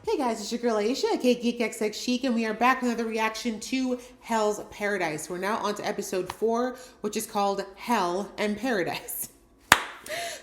Hey guys, it's your girl Aisha, aka GeekXX Chic, and we are back with another reaction to Hell's Paradise. We're now on to episode 4, which is called Hell and Paradise.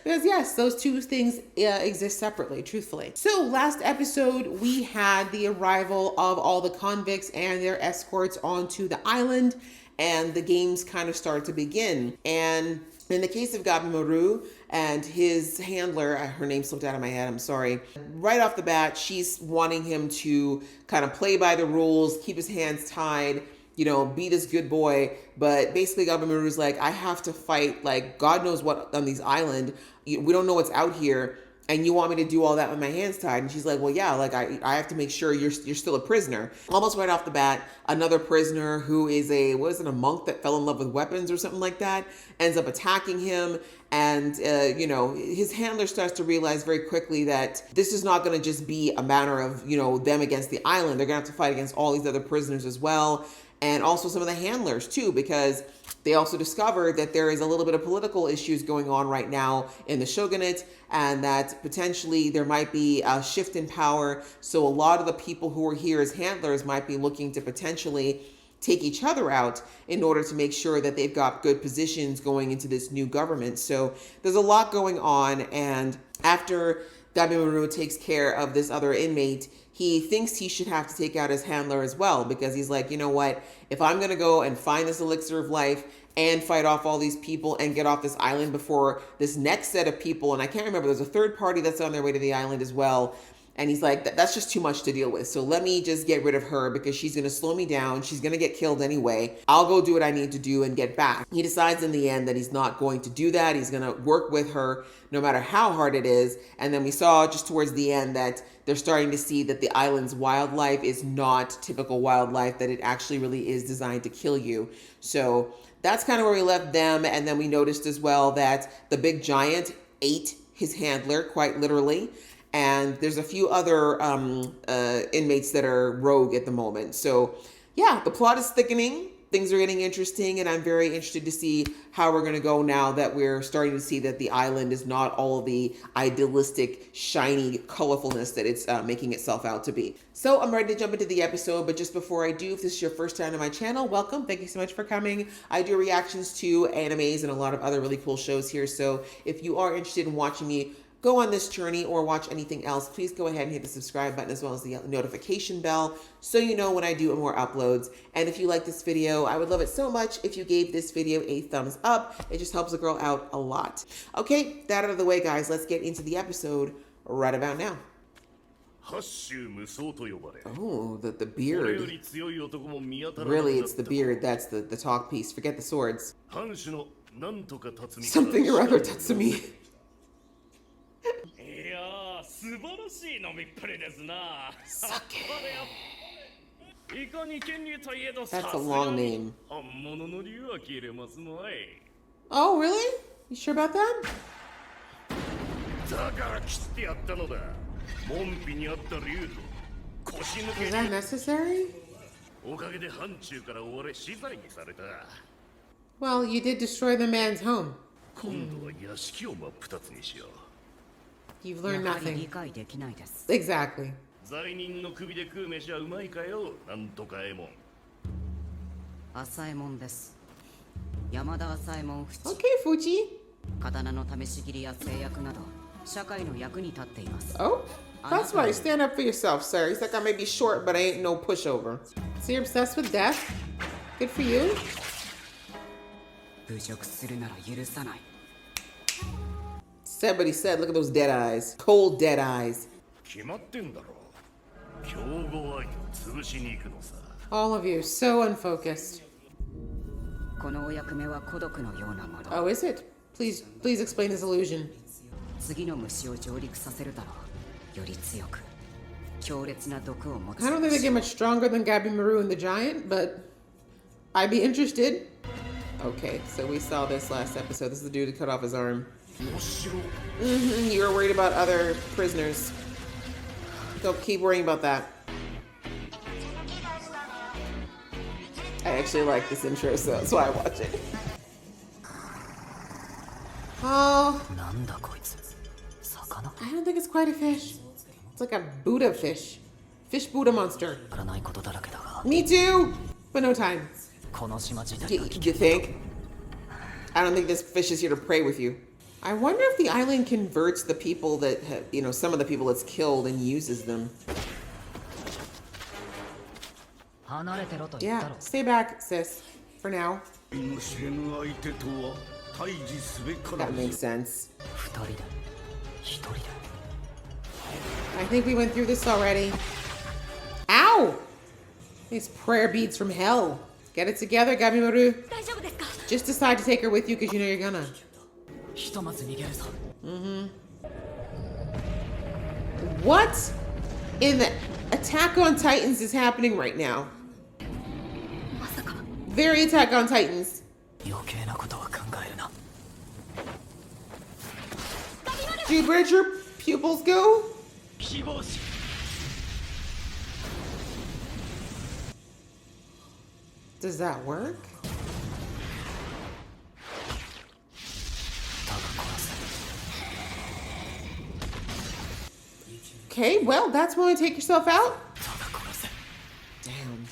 Because yes, those two things exist separately, truthfully. So last episode, we had the arrival of all the convicts and their escorts onto the island, and the games kind of started to begin. And in the case of Gabi Maru and his handler, her name slipped out of my head, I'm sorry. Right off the bat, she's wanting him to kind of play by the rules, keep his hands tied, you know, be this good boy. But basically Gabi Maru's like, I have to fight like God knows what on these island. We don't know what's out here. And you want me to do all that with my hands tied? And she's like, well, yeah, like I have to make sure you're still a prisoner. Almost right off the bat, another prisoner who is a monk that fell in love with weapons or something like that, ends up attacking him. And, you know, his handler starts to realize very quickly that this is not going to just be a matter of, you know, them against the island. They're going to have to fight against all these other prisoners as well. And also some of the handlers too, because they also discovered that there is a little bit of political issues going on right now in the shogunate, and that potentially there might be a shift in power. So a lot of the people who are here as handlers might be looking to potentially take each other out in order to make sure that they've got good positions going into this new government. So there's a lot going on, and after Gabi Maru takes care of this other inmate, he thinks he should have to take out his handler as well, because he's like, you know what, if I'm going to go and find this elixir of life and fight off all these people and get off this island before this next set of people, and I can't remember, there's a third party that's on their way to the island as well. And he's like, that's just too much to deal with. So let me just get rid of her because she's going to slow me down. She's going to get killed anyway. I'll go do what I need to do and get back. He decides in the end that he's not going to do that. He's going to work with her no matter how hard it is. And then we saw just towards the end that they're starting to see that the island's wildlife is not typical wildlife, that it actually really is designed to kill you. So that's kind of where we left them. And then we noticed as well that the big giant ate his handler, quite literally. And there's a few other inmates that are rogue at the moment. So yeah, the plot is thickening. Things are getting interesting, and I'm very interested to see how we're going to go now that we're starting to see that the island is not all of the idealistic, shiny colorfulness that it's making itself out to be. So I'm ready to jump into the episode, but just before I do, if this is your first time to my channel, welcome. Thank you so much for coming. I do reactions to animes and a lot of other really cool shows here. So if you are interested in watching me go on this journey or watch anything else, please go ahead and hit the subscribe button as well as the notification bell so you know when I do more uploads. And if you like this video, I would love it so much if you gave this video a thumbs up. It just helps the girl out a lot. Okay, that out of the way, guys, let's get into the episode right about now. Oh, the beard. Really, it's the beard that's the talk piece. Forget the swords. Something or other, Tatsumi. That's a long name. Oh, really? You sure about that? Is that necessary? Well, you did destroy the man's home. You've learned nothing. Exactly. Okay, Fuji. Oh, that's right. Stand up for yourself, sir. He's like, I may be short, but I ain't no pushover. So you're obsessed with death? Good for you. Said what he said. Look at those dead eyes. Cold dead eyes. All of you, so unfocused. Oh, is it? Please explain his illusion. I don't think they get much stronger than Gabi Maru and the Giant, but I'd be interested. Okay, so we saw this last episode. This is the dude who cut off his arm. You were worried about other prisoners. Don't keep worrying about that. I actually like this intro, so that's why I watch it. Oh. I don't think it's quite a fish. It's like a Buddha fish. Fish Buddha monster. Me too! But no time. You think? I don't think this fish is here to prey with you. I wonder if the island converts the people that, some of the people it's killed and uses them. Yeah, stay back, sis. For now. That makes sense. I think we went through this already. Ow! These prayer beads from hell. Get it together, Gabimaru. Just decide to take her with you because you know you're gonna. What in the Attack on Titans is happening right now? Very Attack on Titans. Dude, where'd your pupils go? Does that work? Okay, well, that's when you take yourself out. Damn.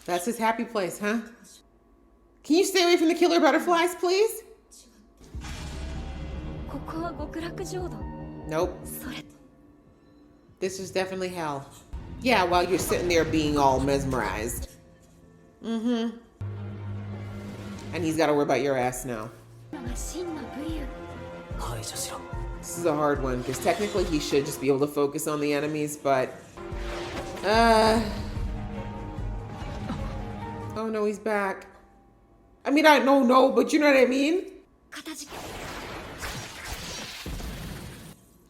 That's his happy place, huh? Can you stay away from the killer butterflies, please? Nope. This is definitely hell. Yeah, while you're sitting there being all mesmerized. And he's got to worry about your ass now. This is a hard one, because technically he should just be able to focus on the enemies, but... Oh no, he's back. I mean, I don't know, but you know what I mean?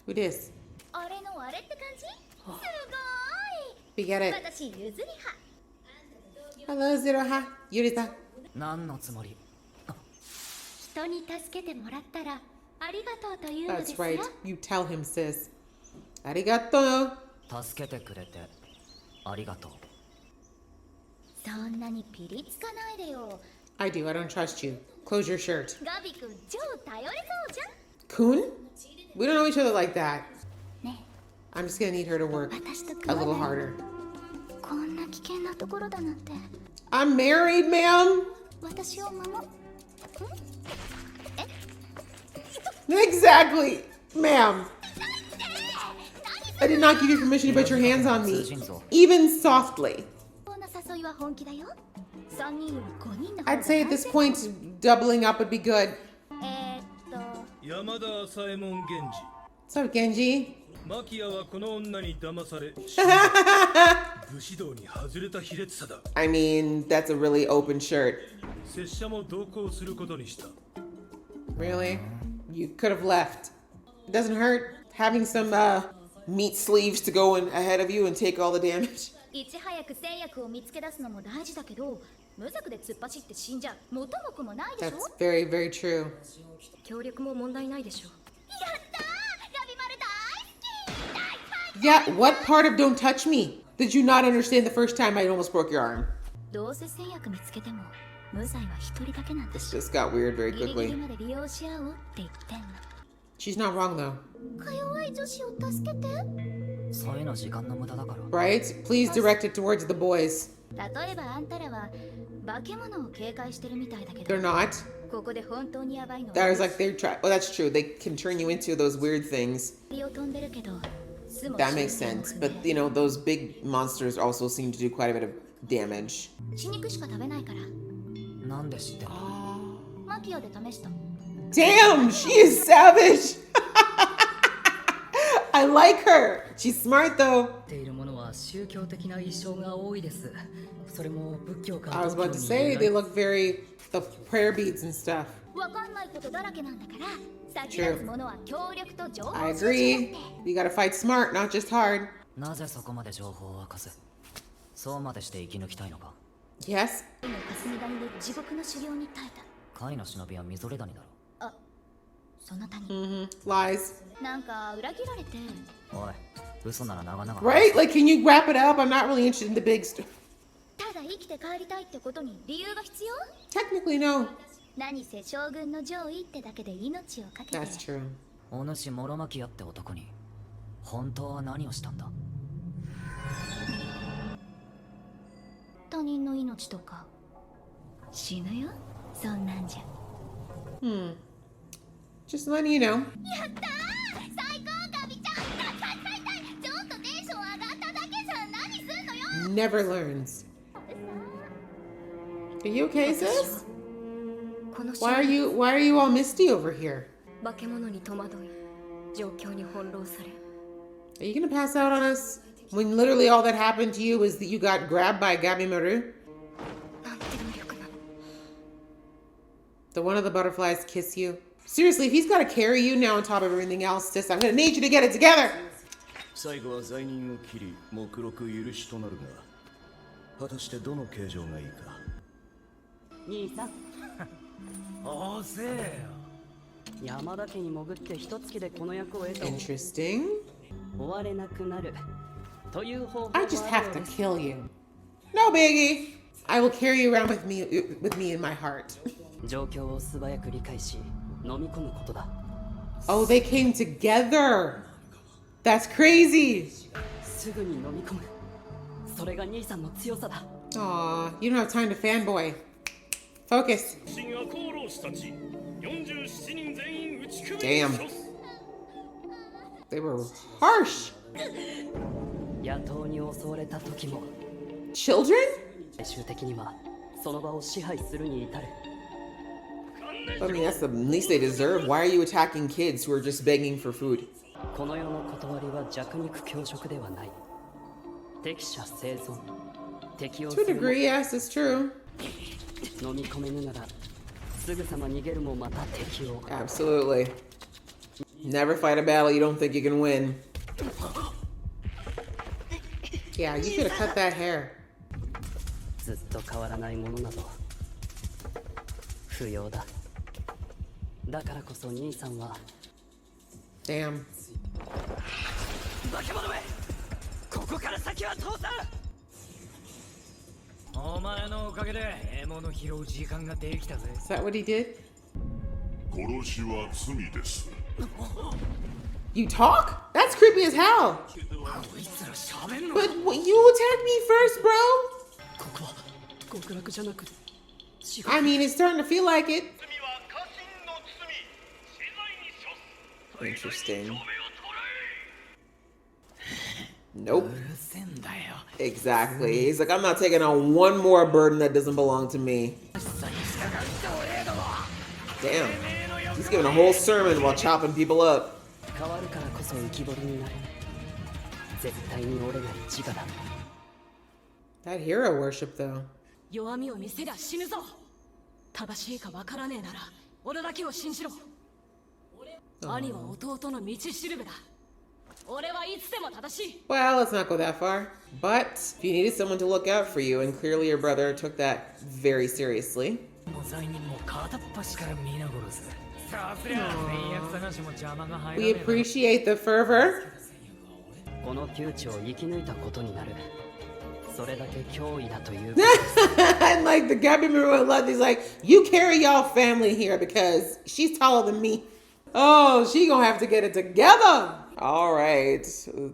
Who this? We get it. Hello, Zeroha. Yurita. That's right. You tell him, sis. Arigato. I do. I don't trust you. Close your shirt. Kun? We don't know each other like that. I'm just gonna need her to work a little harder. I'm married, ma'am. Exactly, ma'am. I did not give you permission to put your hands on me, even softly. I'd say at this point, doubling up would be good. What's up, Genji? I mean, that's a really open shirt. Really? You could have left. It doesn't hurt having some meat sleeves to go in ahead of you and take all the damage. That's very, very true. Yeah, what part of don't touch me did you not understand the first time I almost broke your arm? This just got weird very quickly. She's not wrong though. Right? Please direct it towards the boys. They're not. That is like they're trying. Well, that's true. They can turn you into those weird things. That makes sense. But you know, those big monsters also seem to do quite a bit of damage. Damn, she is savage. I like her. She's smart though. I was about to say, they look very, the prayer beads and stuff. True. I agree. You gotta fight smart, not just hard. Yes? Lies. Right? Like, can you wrap it up? I'm not really interested in the big stuff. Technically, no. That's true. お主モロマキヤって男に本当は何をしたんだ？他人の命とか死ぬよ、そんなんじゃ。Just letting you know. やったー、最高神ちゃん。ちょっとテンション上がっただけじゃん。何すんのよ。 Never learns. Are you okay, sis? Why are you all misty over here? 化け物に戸惑い、状況に翻弄され。 Are you gonna pass out on us? When literally all that happened to you was that you got grabbed by Gabimaru? なんて無力なの。 The one of the butterflies kiss you? Seriously, if he's gotta carry you now on top of everything else, sis, I'm gonna need you to get it together! 最後は罪人を切り、目録許しとなるが、果たしてどの形状がいいか。兄さんおせえよ。山田家に潜って一月でこの役を得た。 Interesting. 追われなくなるという方法。 I just have to kill you. No biggie. I will carry you around with me in my heart. 状況を素早く理解し、飲み込むことだ。 Oh, they came together. That's crazy. すぐに飲み込む。それが兄さんの強さだ。 Aw, you don't have time to fanboy. Focus. Damn. They were harsh. 野党に襲われた時も Children? 最終的にはその場を支配するに至る。 I mean, that's the least they deserve. Why are you attacking kids who are just begging for food? この世の断りは弱肉強食ではない。適者生存。適応 To a degree, yes, it's true. 飲み込めぬならすぐさま逃げるもまた適応。 Absolutely. Never fight a battle you don't think you can win. Yeah, you should have cut that hair. ずっと変わらないものなど不要だ。だからこそ兄さんは Damn. 化け物め、ここから先は通さん。お前のおかげで獲物拾う時間ができたぜ。 Is that what he did? 殺しは罪です。 You talk? That's creepy as hell. こいつら喋んの？ But you attacked me first, bro. ここは極楽じゃなく地獄。 I mean, it's starting to feel like it. Interesting. Nope. うるせえんだよ。 Exactly. He's like, I'm not taking on one more burden that doesn't belong to me. Damn. He's giving a whole sermon while chopping people up. 変わるからこそ浮き彫りになる。絶対に折れない自我だ。 That hero worship, though. 弱みを見せりゃ死ぬぞ。正しいかわからねえなら俺だけを信じろ。兄は弟の道しるべだ。俺はいつでも正しい。 Well, let's not go that far. But if you needed someone to look out for you, and clearly your brother took that very seriously. もう罪人も片っ端から皆殺す。さすりゃ戦略探しも邪魔が入ら We ねえな。 appreciate the fervor. この窮地を生き抜いたことになる。それだけ脅威だという。 And like the Gabimaru and Lud, he's like, you carry y'all family here because she's taller than me. Oh, she gonna have to get it together. All right,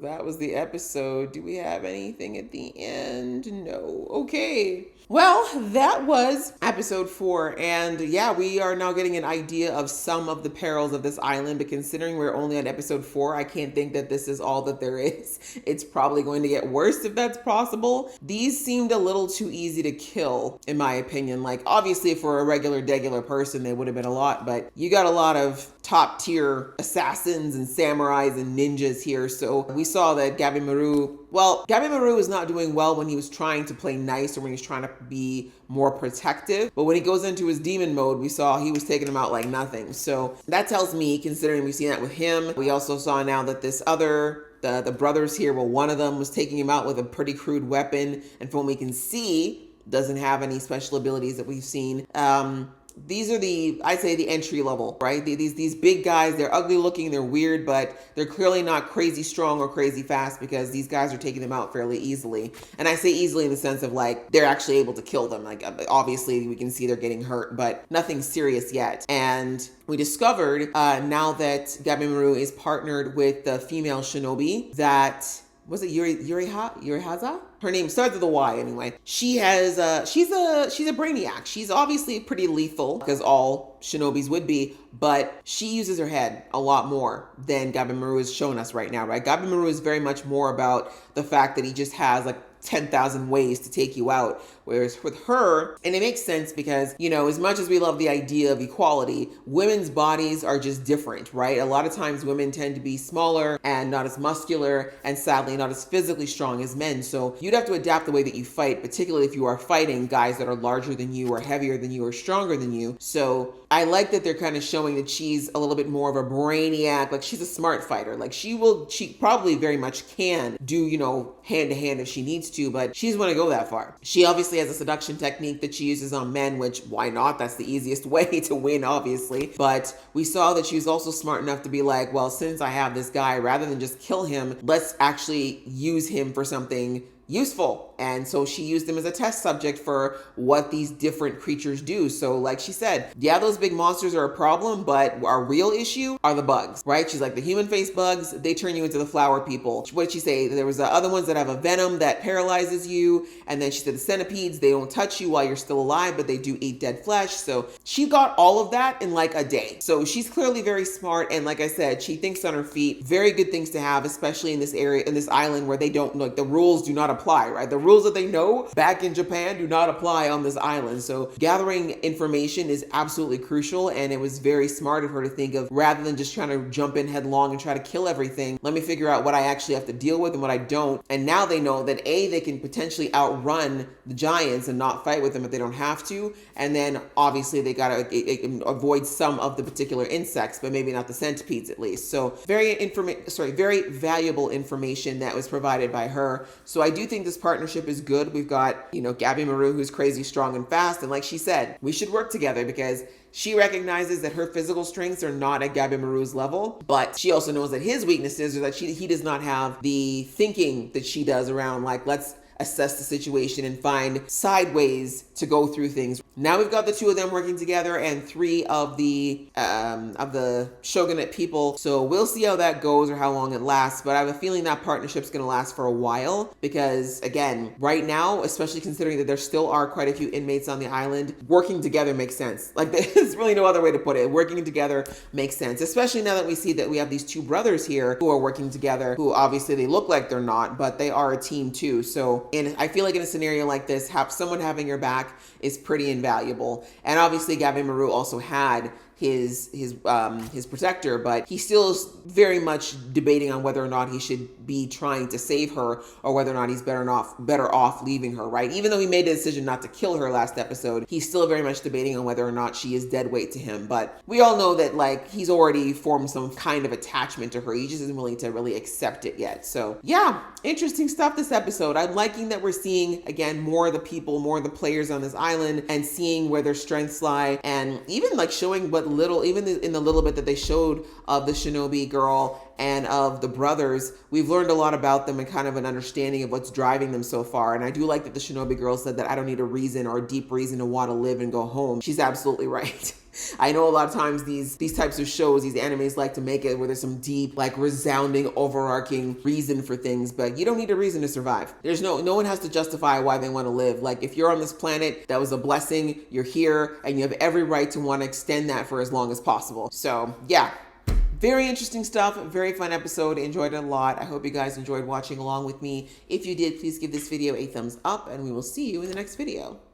that was the episode. Do we have anything at the end? No. Okay. Well, that was episode 4. And yeah, we are now getting an idea of some of the perils of this island. But considering we're only on episode 4, I can't think that this is all that there is. It's probably going to get worse if that's possible. These seemed a little too easy to kill, in my opinion. Like, obviously, for a regular person, they would have been a lot. But you got a lot of top tier assassins and samurais and ninjas here. So we saw that Gabimaru is not doing well when he was trying to play nice or when he's trying to be more protective. But when he goes into his demon mode, we saw he was taking him out like nothing. So that tells me, considering we've seen that with him, we also saw now that this other, the brothers here, well, one of them was taking him out with a pretty crude weapon. And from what we can see, doesn't have any special abilities that we've seen. these are I'd say the entry level, right? These big guys, they're ugly looking, they're weird, but they're clearly not crazy strong or crazy fast because these guys are taking them out fairly easily. And I say easily in the sense of like, they're actually able to kill them. Like obviously we can see they're getting hurt, but nothing serious yet. And we discovered now that Gabimaru is partnered with the female shinobi that, was it Yurihaza? Her name starts with a Y anyway. She's a brainiac. She's obviously pretty lethal, because all shinobis would be, but she uses her head a lot more than Gabimaru is showing us right now, right? Gabimaru is very much more about the fact that he just has like 10,000 ways to take you out. Whereas with her, and it makes sense because, you know, as much as we love the idea of equality, women's bodies are just different, right? A lot of times women tend to be smaller and not as muscular and sadly not as physically strong as men. So you'd have to adapt the way that you fight, particularly if you are fighting guys that are larger than you or heavier than you or stronger than you. So I like that they're kind of showing that she's a little bit more of a brainiac, like she's a smart fighter. Like she probably very much can do, you know, hand to hand if she needs to, but she doesn't want to go that far. She obviously has a seduction technique that she uses on men, which why not? That's the easiest way to win, obviously. But we saw that she was also smart enough to be like, well, since I have this guy, rather than just kill him, let's actually use him for something useful. And so she used him as a test subject for what these different creatures do. So like she said, yeah, those big monsters are a problem, but our real issue are the bugs, right? She's like, the human face bugs, they turn you into the flower people. What did she say? There was other ones that have a venom that paralyzes you. And then she said the centipedes, they don't touch you while you're still alive, but they do eat dead flesh. So she got all of that in like a day. So she's clearly very smart. And like I said, she thinks on her feet. Very good things to have, especially in this area, in this island where they don't, like the rules do not apply, right? The rules that they know back in Japan do not apply on this island. So gathering information is absolutely crucial. And it was very smart of her to think of, rather than just trying to jump in headlong and try to kill everything, let me figure out what I actually have to deal with and what I don't. And now they know that A, they can potentially outrun the giants and not fight with them if they don't have to. And then obviously they gotta avoid some of the particular insects, but maybe not the centipedes at least. So very valuable information that was provided by her. So I do think this partnership is good. We've got, you know, Gabimaru, who's crazy strong and fast. And like she said, we should work together because she recognizes that her physical strengths are not at Gabimaru's level, but she also knows that his weaknesses are that he does not have the thinking that she does around like, let's assess the situation and find sideways to go through things. Now we've got the two of them working together and three of the shogunate people. So we'll see how that goes or how long it lasts. But I have a feeling that partnership's going to last for a while because, again, right now, especially considering that there still are quite a few inmates on the island, working together makes sense. Like there's really no other way to put it. Working together makes sense, especially now that we see that we have these two brothers here who are working together, who obviously they look like they're not, but they are a team too. So I feel like in a scenario like this, someone having your back is pretty invaluable. And obviously Gabimaru also had his protector, but he still is very much debating on whether or not he should be trying to save her or whether or not he's better off leaving her, right? Even though he made the decision not to kill her last episode, he's still very much debating on whether or not she is dead weight to him. But we all know that like he's already formed some kind of attachment to her. He just isn't willing to really accept it yet. So yeah, interesting stuff this episode. I'm liking that we're seeing, again, more of the people, more of the players on this island and seeing where their strengths lie, and even like showing what little, even in the little bit that they showed of the shinobi girl and of the brothers, we've learned a lot about them and kind of an understanding of what's driving them so far. And I do like that the shinobi girl said that I don't need a reason or a deep reason to want to live and go home. She's absolutely right. I know a lot of times these types of shows, these animes like to make it where there's some deep, like resounding, overarching reason for things, but you don't need a reason to survive. There's no one has to justify why they want to live. Like if you're on this planet, that was a blessing, you're here, and you have every right to want to extend that for as long as possible. So yeah. Very interesting stuff. Very fun episode. Enjoyed it a lot. I hope you guys enjoyed watching along with me. If you did, please give this video a thumbs up and we will see you in the next video.